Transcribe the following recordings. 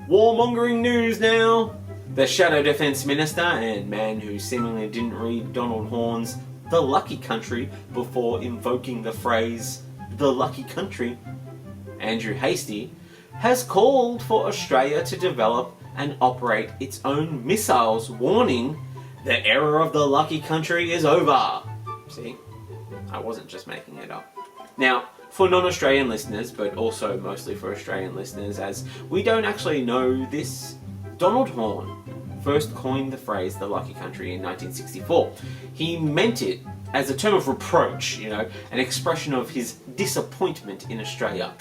Warmongering news now! The Shadow Defence Minister and man who seemingly didn't read Donald Horne's The Lucky Country before invoking the phrase, the Lucky Country, Andrew Hastie, has called for Australia to develop and operate its own missiles, warning the era of the Lucky Country is over. See? I wasn't just making it up. Now, for non-Australian listeners, but also mostly for Australian listeners, as we don't actually know this, Donald Horne first coined the phrase the Lucky Country in 1964. He meant it as a term of reproach, an expression of his disappointment in Australia.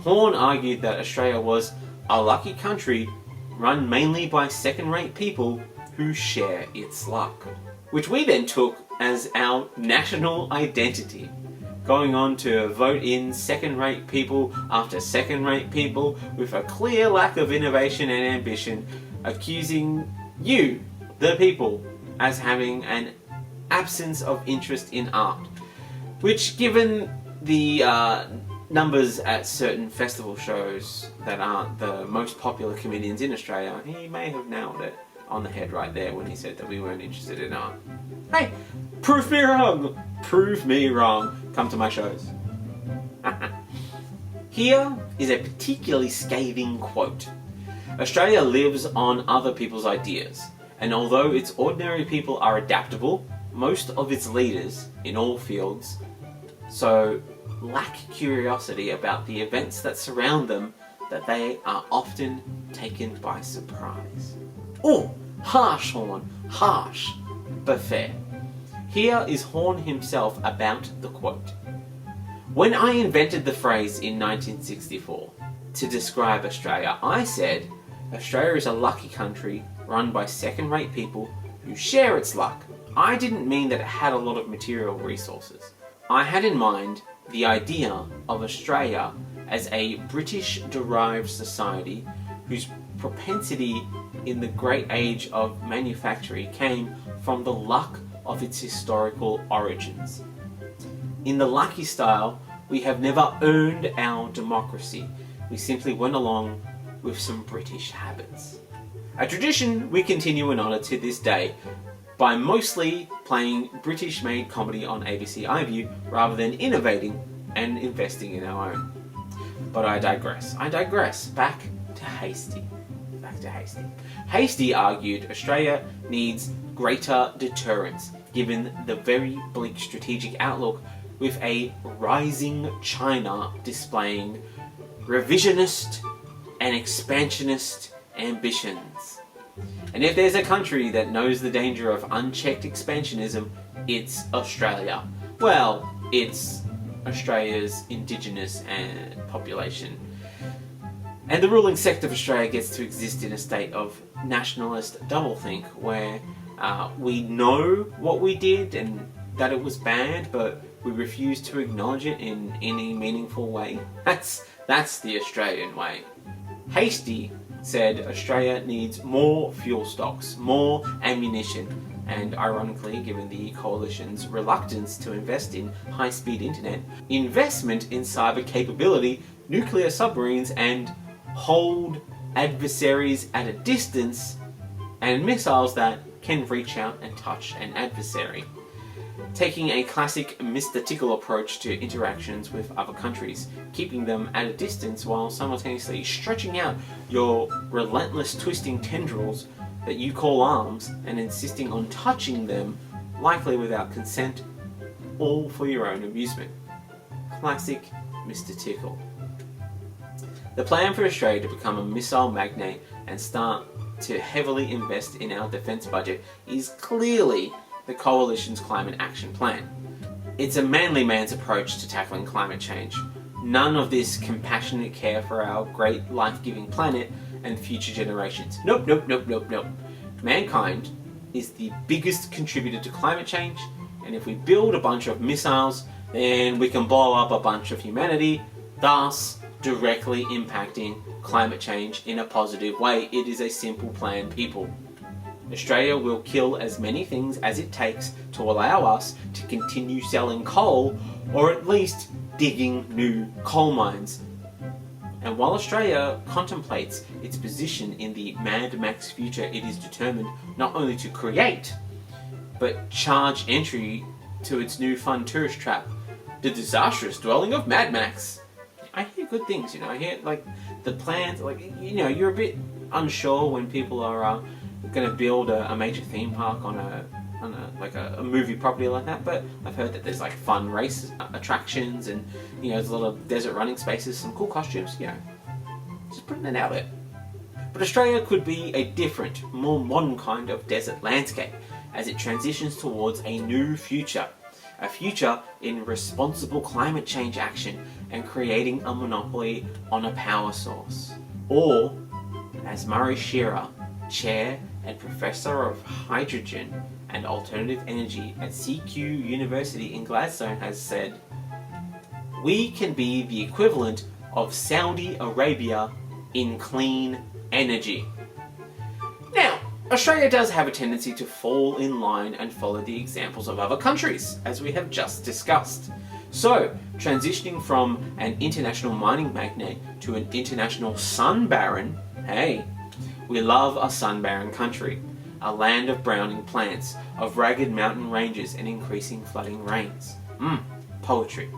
Horne argued that Australia was a lucky country run mainly by second-rate people who share its luck, which we then took as our national identity, going on to vote in second-rate people after second-rate people with a clear lack of innovation and ambition, accusing you, the people, as having an absence of interest in art, which, given the numbers at certain festival shows that aren't the most popular comedians in Australia, he may have nailed it on the head right there when he said that we weren't interested in art. Hey, prove me wrong! Prove me wrong. Come to my shows. Here is a particularly scathing quote. Australia lives on other people's ideas, and although its ordinary people are adaptable, most of its leaders, in all fields, so lack curiosity about the events that surround them that they are often taken by surprise. Oh, harsh, Horne, harsh, but fair. Here is Horne himself about the quote. When I invented the phrase in 1964 to describe Australia, I said, Australia is a lucky country run by second-rate people who share its luck. I didn't mean that it had a lot of material resources. I had in mind the idea of Australia as a British-derived society whose propensity in the great age of manufacturing came from the luck of its historical origins. In the lucky style, we have never earned our democracy. We simply went along with some British habits. A tradition we continue and honour to this day by mostly playing British-made comedy on ABC iView rather than innovating and investing in our own. But I digress. Back to Hastie. Hastie argued Australia needs greater deterrence given the very bleak strategic outlook, with a rising China displaying revisionist and expansionist ambitions. And if there's a country that knows the danger of unchecked expansionism, it's Australia. Well, it's Australia's indigenous population. And the ruling sect of Australia gets to exist in a state of nationalist doublethink, where we know what we did and that it was bad, but we refuse to acknowledge it in any meaningful way. That's the Australian way. Hastie said Australia needs more fuel stocks, more ammunition, and ironically, given the coalition's reluctance to invest in high-speed internet, investment in cyber capability, nuclear submarines, and hold adversaries at a distance, and missiles that can reach out and touch an adversary. Taking a classic Mr. Tickle approach to interactions with other countries, keeping them at a distance while simultaneously stretching out your relentless twisting tendrils that you call arms and insisting on touching them, likely without consent, all for your own amusement. Classic Mr. Tickle. The plan for Australia to become a missile magnate and start to heavily invest in our defence budget is clearly the Coalition's Climate Action Plan. It's a manly man's approach to tackling climate change. None of this compassionate care for our great life-giving planet and future generations. Nope. Mankind is the biggest contributor to climate change, and if we build a bunch of missiles, then we can blow up a bunch of humanity, thus directly impacting climate change in a positive way. It is a simple plan, people. Australia will kill as many things as it takes to allow us to continue selling coal, or at least digging new coal mines. And while Australia contemplates its position in the Mad Max future, it is determined not only to create, but charge entry to its new fun tourist trap, the disastrous dwelling of Mad Max. I hear good things, I hear, the plans, you're a bit unsure when people are going to build a major theme park on a movie property like that, but I've heard that there's fun race attractions and there's a lot of desert running spaces, some cool costumes, just putting it out there. But Australia could be a different, more modern kind of desert landscape as it transitions towards a new future. A future in responsible climate change action and creating a monopoly on a power source. Or, as Murray Shearer, Chair and Professor of Hydrogen and Alternative Energy at CQ University in Gladstone has said, we can be the equivalent of Saudi Arabia in clean energy. Now, Australia does have a tendency to fall in line and follow the examples of other countries, as we have just discussed. So, transitioning from an international mining magnate to an international sun baron, hey, we love a sun baron country, a land of browning plants, of ragged mountain ranges and increasing flooding rains. Poetry.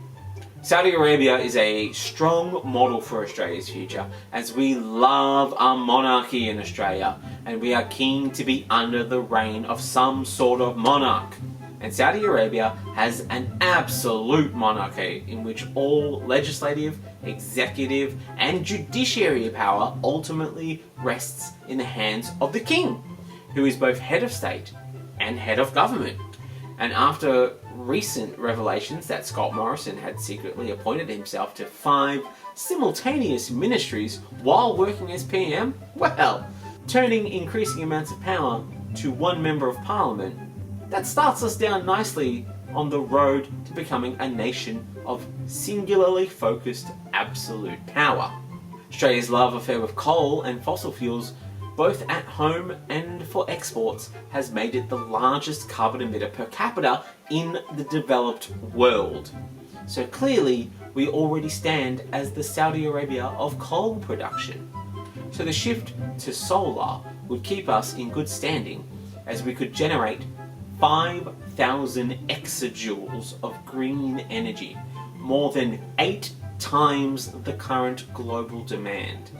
Saudi Arabia is a strong model for Australia's future, as we love a monarchy in Australia, and we are keen to be under the reign of some sort of monarch. And Saudi Arabia has an absolute monarchy in which all legislative, executive, and judiciary power ultimately rests in the hands of the king, who is both head of state and head of government. And after recent revelations that Scott Morrison had secretly appointed himself to 5 simultaneous ministries while working as PM, well, turning increasing amounts of power to one member of parliament, that starts us down nicely on the road to becoming a nation of singularly focused absolute power. Australia's love affair with coal and fossil fuels, both at home and for exports, has made it the largest carbon emitter per capita in the developed world. So clearly, we already stand as the Saudi Arabia of coal production. So the shift to solar would keep us in good standing, as we could generate 5,000 exajoules of green energy, more than 8 times the current global demand.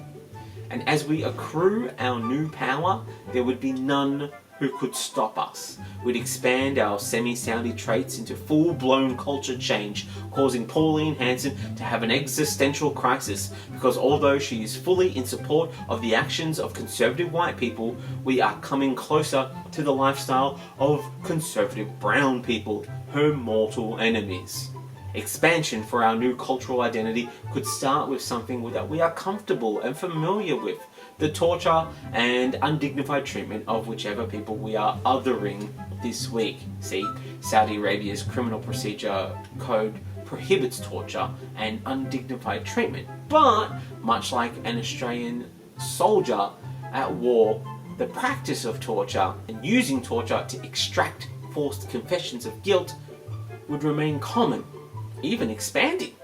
And as we accrue our new power, there would be none who could stop us. We'd expand our semi-Saudi traits into full-blown culture change, causing Pauline Hanson to have an existential crisis, because although she is fully in support of the actions of conservative white people, we are coming closer to the lifestyle of conservative brown people, her mortal enemies. Expansion for our new cultural identity could start with something that we are comfortable and familiar with, the torture and undignified treatment of whichever people we are othering this week. See, Saudi Arabia's criminal procedure code prohibits torture and undignified treatment, but much like an Australian soldier at war, the practice of torture and using torture to extract forced confessions of guilt would remain common, even expanding.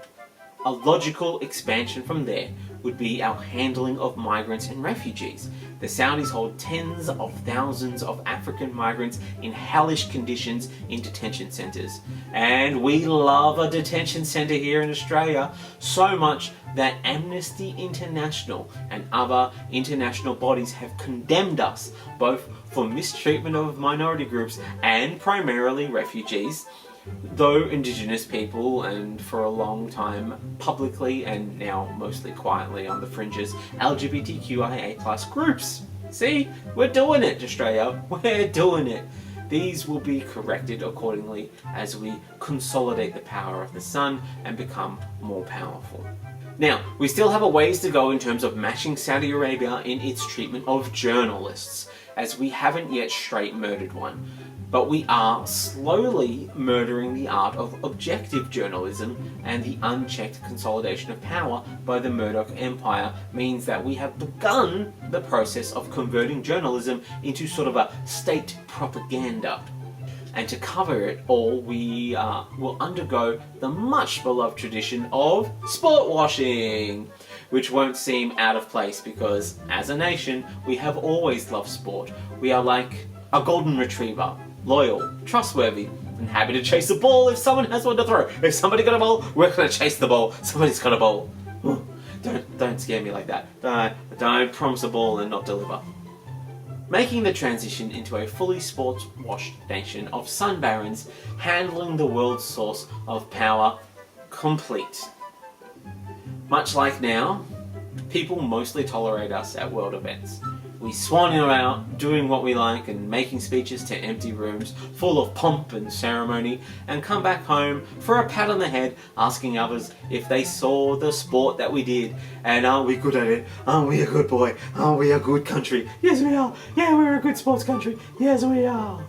A logical expansion from there would be our handling of migrants and refugees. The Saudis hold tens of thousands of African migrants in hellish conditions in detention centres. And we love a detention centre here in Australia, so much that Amnesty International and other international bodies have condemned us, both for mistreatment of minority groups and primarily refugees, though Indigenous people, and for a long time publicly and now mostly quietly on the fringes, LGBTQIA+ groups. See, we're doing it, Australia, we're doing it. These will be corrected accordingly as we consolidate the power of the sun and become more powerful. Now, we still have a ways to go in terms of matching Saudi Arabia in its treatment of journalists, as we haven't yet straight murdered one. But we are slowly murdering the art of objective journalism, and the unchecked consolidation of power by the Murdoch Empire means that we have begun the process of converting journalism into sort of a state propaganda. And to cover it all, we will undergo the much beloved tradition of sport washing. which won't seem out of place because, as a nation, we have always loved sport. We are like a golden retriever, loyal, trustworthy, and happy to chase the ball if someone has one to throw. If somebody got a ball, we're gonna chase the ball. Somebody's got a ball. Don't scare me like that. Don't promise a ball and not deliver. Making the transition into a fully sports-washed nation of sun barons handling the world's source of power complete. Much like now, people mostly tolerate us at world events. We swan about doing what we like and making speeches to empty rooms full of pomp and ceremony, and come back home for a pat on the head asking others if they saw the sport that we did and are we good at it? Aren't we a good boy? Aren't we a good country? Yes we are! Yeah, we're a good sports country! Yes we are!